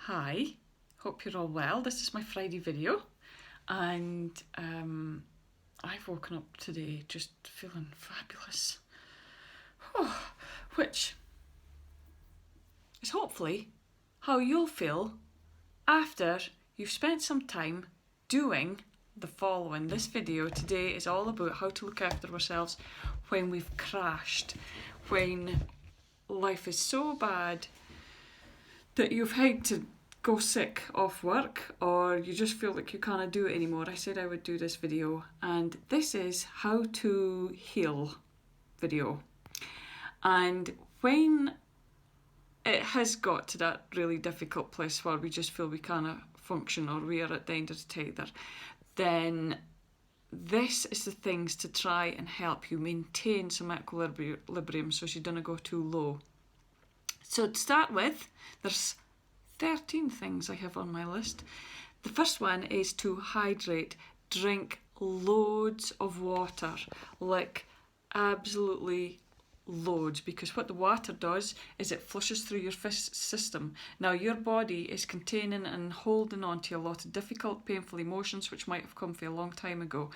Hi, hope you're all well. This is my Friday video, and I've woken up today just feeling fabulous. Which is hopefully how you'll feel after you've spent some time doing the following. This video today is all about how to look after ourselves when we've crashed, when life is so bad that you've had to go sick off work or you just feel like you can't do it anymore. I said I would do this video, and this is how to heal video. And when it has got to that really difficult place where we just feel we can't function or we are at the end of the tether, then this is the things to try and help you maintain some equilibrium so you don't go too low. So to start with, there's 13 things I have on my list. The first one is to hydrate. Drink loads of water, like absolutely loads, because what the water does is it flushes through your system. Now your body is containing and holding on to a lot of difficult, painful emotions which might have come from a long time ago,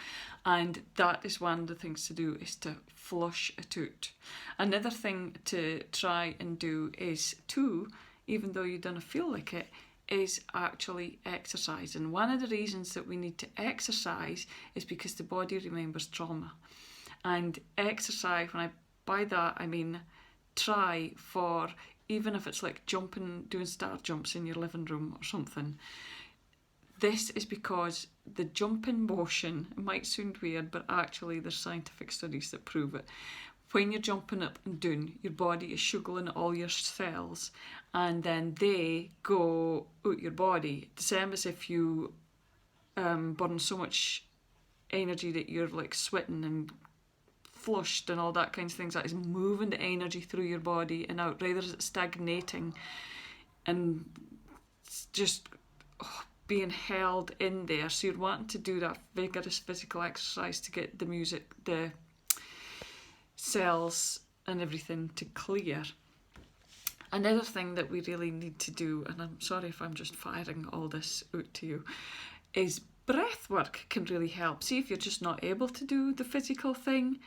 and that is one of the things to do, is to flush it out. Another thing to try and do is to, even though you don't feel like it, is actually exercise. And one of the reasons that we need to exercise is because the body remembers trauma. And exercise, by that I mean try for, even if it's like jumping, doing star jumps in your living room or something. This is because the jumping motion, it might sound weird, but actually there's scientific studies that prove it. When you're jumping up and down, your body is sugaring all your cells, and then they go out your body. The same as if you burn so much energy that you're like sweating and flushed and all that kinds of things. That is moving the energy through your body and out, rather than stagnating and just being held in there. So you're wanting to do that vigorous physical exercise to get the cells and everything to clear. Another thing that we really need to do, and I'm sorry if I'm just firing all this out to you, is breath work can really help. See if you're just not able to do the physical thing,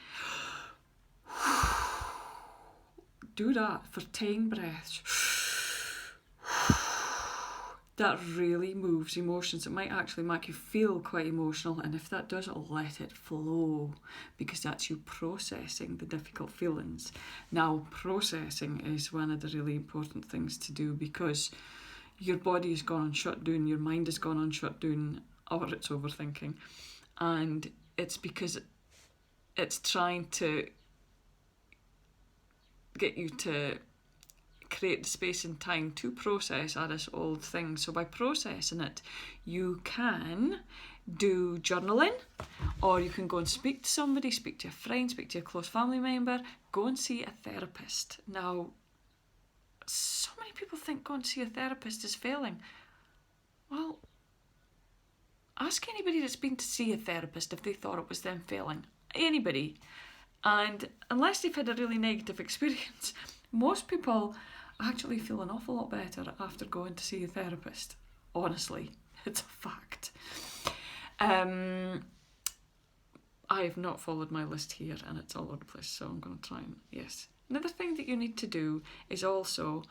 do that for 10 breaths. That really moves emotions. It might actually make you feel quite emotional, and if that does, let it flow, because that's you processing the difficult feelings. Now, processing is one of the really important things to do, because your body has gone on shutdown, your mind has gone on shutdown, or it's overthinking, and it's because it's trying to get you to create the space and time to process all this old thing. So by processing it, you can do journaling, or you can go and speak to somebody, speak to a friend, speak to a close family member, go and see a therapist. Now, so many people think going to see a therapist is failing. Well, ask anybody that's been to see a therapist if they thought it was them failing. Anybody. And unless they've had a really negative experience, most people actually feel an awful lot better after going to see a therapist. Honestly, it's a fact. I have not followed my list here, and it's all over the place, so I'm going to try and, yes. Another thing that you need to do is also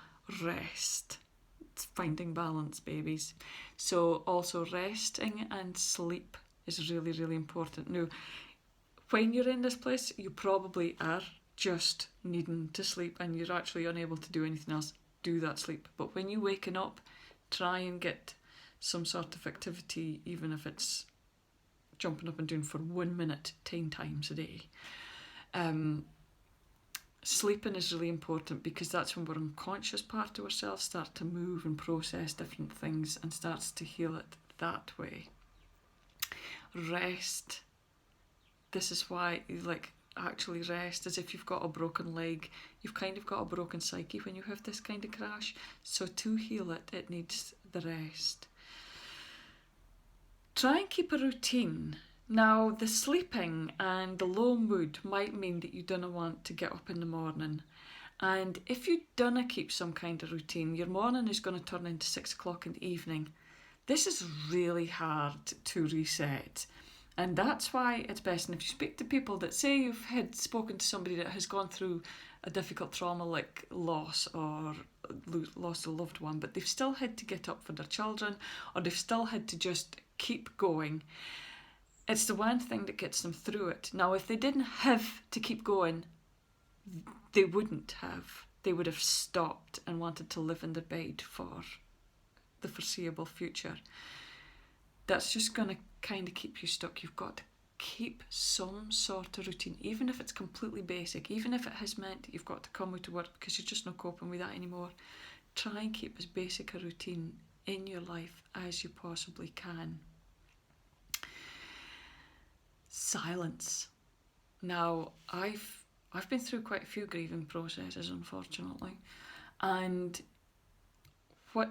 rest. It's finding balance, babies. So also resting and sleep is really, really important. Now, when you're in this place, you probably are just needing to sleep and you're actually unable to do anything else. Do that sleep. But when you're waking up, try and get some sort of activity, even if it's jumping up and doing for 1 minute 10 times a day. Sleeping is really important, because that's when our unconscious part of ourselves start to move and process different things and starts to heal it that way. Rest. This is why you actually rest, as if you've got a broken leg. You've kind of got a broken psyche when you have this kind of crash. So to heal it, it needs the rest. Try and keep a routine. Now, the sleeping and the low mood might mean that you don't want to get up in the morning. And if you dunna keep some kind of routine, your morning is going to turn into 6 o'clock in the evening. This is really hard to reset. And that's why it's best. And if you speak to people that say you've had spoken to somebody that has gone through a difficult trauma like loss or lost a loved one, but they've still had to get up for their children, or they've still had to just keep going, it's the one thing that gets them through it. Now, if they didn't have to keep going, they wouldn't have. They would have stopped and wanted to live in their bed for the foreseeable future. That's just going to kind of keep you stuck. You've got to keep some sort of routine, even if it's completely basic, even if it has meant you've got to come out to work because you're just not coping with that anymore. Try and keep as basic a routine in your life as you possibly can. Silence. Now, I've been through quite a few grieving processes, unfortunately, and what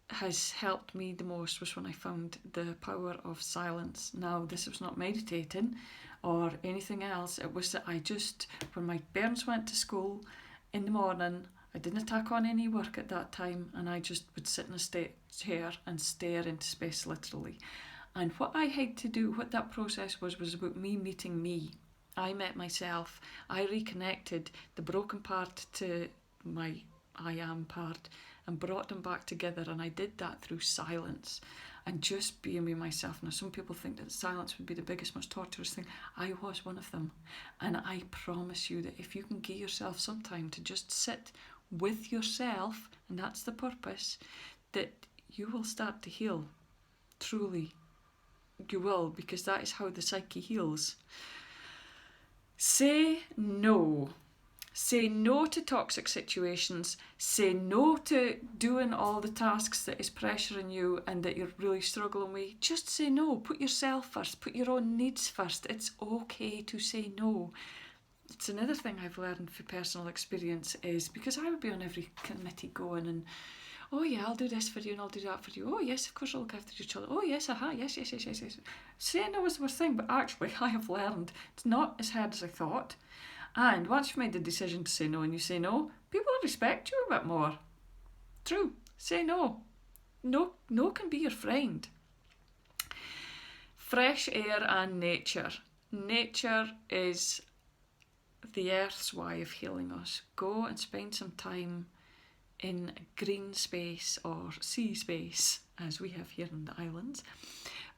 has helped me the most was when I found the power of silence. Now, this was not meditating or anything else. It was that I just, when my parents went to school in the morning, I didn't tack on any work at that time, and I just would sit in a chair and stare into space, literally. And what I had to do, what that process was about me meeting me. I met myself. I reconnected the broken part to my I am part and brought them back together, and I did that through silence and just being with myself. Now, some people think that silence would be the biggest, most torturous thing. I was one of them, and I promise you that if you can give yourself some time to just sit with yourself, and that's the purpose, that you will start to heal. Truly, you will, because that is how the psyche heals. Say no. Say no to toxic situations. Say no to doing all the tasks that is pressuring you and that you're really struggling with. Just say no. Put yourself first. Put your own needs first. It's okay to say no. It's another thing I've learned through personal experience is because I would be on every committee going and, oh yeah, I'll do this for you and I'll do that for you. Oh yes, of course I'll look after your children. Oh yes, yes. Saying no was the worst thing, but actually I have learned it's not as hard as I thought. And once you've made the decision to say no and you say no, people will respect you a bit more. True. Say no. No can be your friend. Fresh air and nature. Nature is the earth's way of healing us. Go and spend some time in a green space or sea space, as we have here in the islands.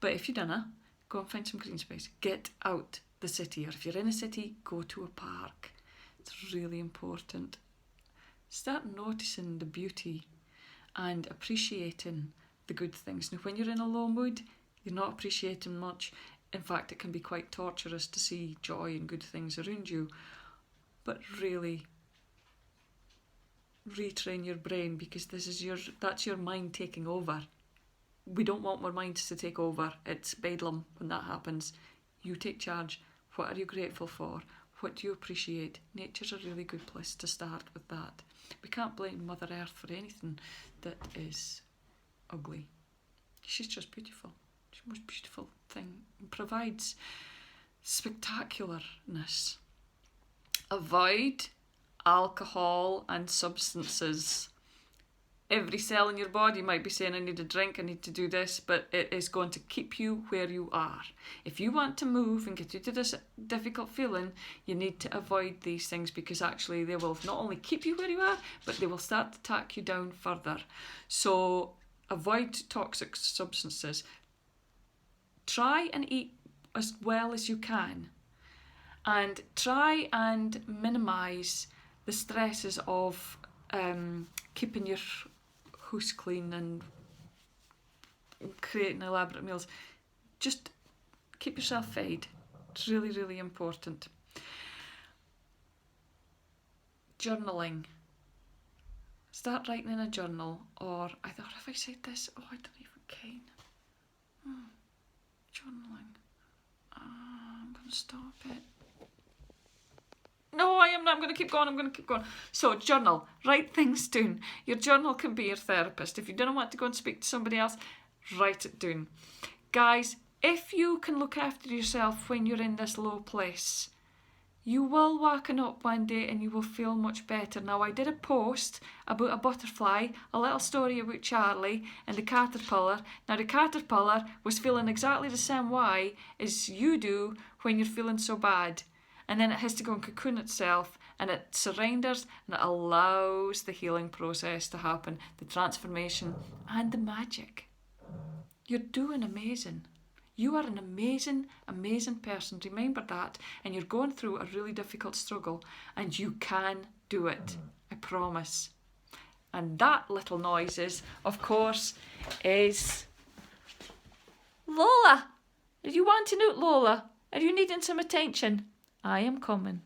But if you dunna, go and find some green space. Get out the city, or if you're in a city, go to a park. It's really important. Start noticing the beauty and appreciating the good things. Now, when you're in a low mood, you're not appreciating much. In fact, it can be quite torturous to see joy and good things around you. But really retrain your brain, because that's your mind taking over. We don't want our minds to take over. It's bedlam when that happens. You take charge. What are you grateful for? What do you appreciate? Nature's a really good place to start with that. We can't blame Mother Earth for anything that is ugly. She's just beautiful. She's the most beautiful thing. It provides spectacularness. Avoid alcohol and substances. Every cell in your body might be saying, I need a drink, I need to do this, but it is going to keep you where you are. If you want to move and get out of this difficult feeling, you need to avoid these things, because actually they will not only keep you where you are, but they will start to tack you down further. So avoid toxic substances. Try and eat as well as you can, and try and minimise the stresses of keeping your house clean and creating elaborate meals. Just keep yourself fed. It's really, really important. Journaling. Start writing in a journal, or I thought, if I said this, I don't even care. Journaling. I'm going to stop it. No, I am not. I'm going to keep going. So, journal. Write things down. Your journal can be your therapist. If you don't want to go and speak to somebody else, write it down. Guys, if you can look after yourself when you're in this low place, You will waken up one day and you will feel much better. Now, I did a post about a butterfly, a little story about Charlie and the caterpillar. Now, the caterpillar was feeling exactly the same way as you do when you're feeling so bad. And then it has to go and cocoon itself, and it surrenders, and it allows the healing process to happen, the transformation and the magic. You're doing amazing. You are an amazing, amazing person. Remember that. And you're going through a really difficult struggle. And you can do it. I promise. And that little noises, of course, is Lola. Are you wanting out, Lola? Are you needing some attention? I am coming.